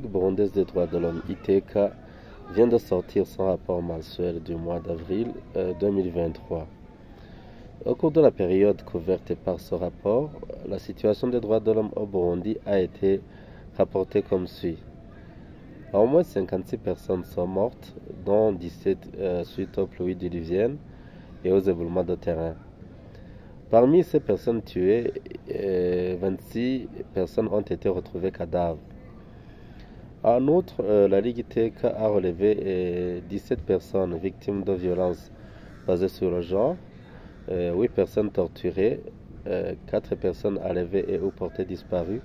Ligue burundaise des droits de l'homme, ITK, vient de sortir son rapport mensuel du mois d'avril 2023. Au cours de la période couverte par ce rapport, la situation des droits de l'homme au Burundi a été rapportée comme suit. Au moins 56 personnes sont mortes, dont 17 suite aux pluies diluviennes et aux éboulements de terrain. Parmi ces personnes tuées, 26 personnes ont été retrouvées cadavres. En outre, la Ligue ITK a relevé 17 personnes victimes de violences basées sur le genre, 8 personnes torturées, 4 personnes enlevées et ou portées disparues,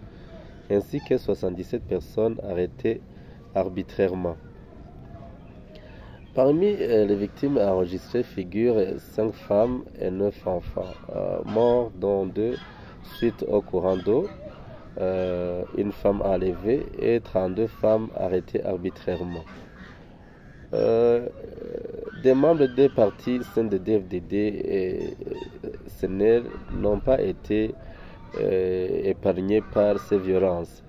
ainsi que 77 personnes arrêtées arbitrairement. Parmi les victimes enregistrées figurent 5 femmes et 9 enfants morts, dont 2 suite au courant d'eau, une femme enlevée et 32 femmes arrêtées arbitrairement. Des membres des partis CNDD-FDD et CNL n'ont pas été épargnés par ces violences.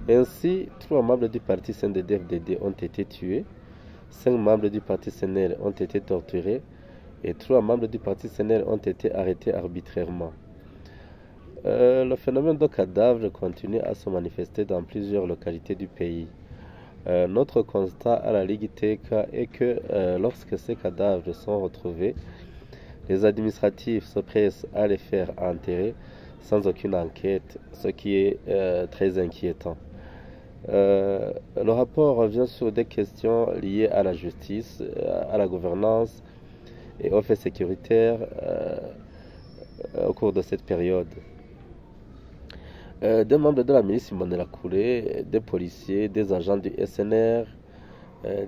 Ainsi, 3 membres du parti CNDD-FDD ont été tués, 5 membres du parti CNL ont été torturés et 3 membres du parti CNL ont été arrêtés arbitrairement. Le phénomène de cadavres continue à se manifester dans plusieurs localités du pays. Notre constat à la Ligue ITK est que lorsque ces cadavres sont retrouvés, les administratifs se pressent à les faire enterrer sans aucune enquête, ce qui est très inquiétant. Le rapport revient sur des questions liées à la justice, à la gouvernance et aux faits sécuritaires au cours de cette période. Des membres de la milice Imbonerakure, des policiers, des agents du SNR,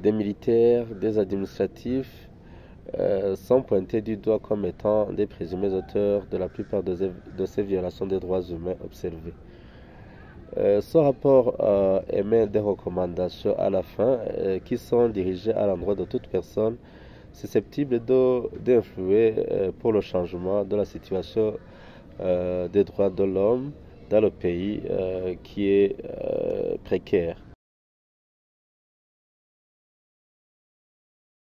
des militaires, des administratifs sont pointés du doigt comme étant des présumés auteurs de la plupart de ces violations des droits humains observées. Ce rapport émet des recommandations à la fin qui sont dirigées à l'endroit de toute personne susceptible d'influer pour le changement de la situation des droits de l'homme dans le pays qui est précaire.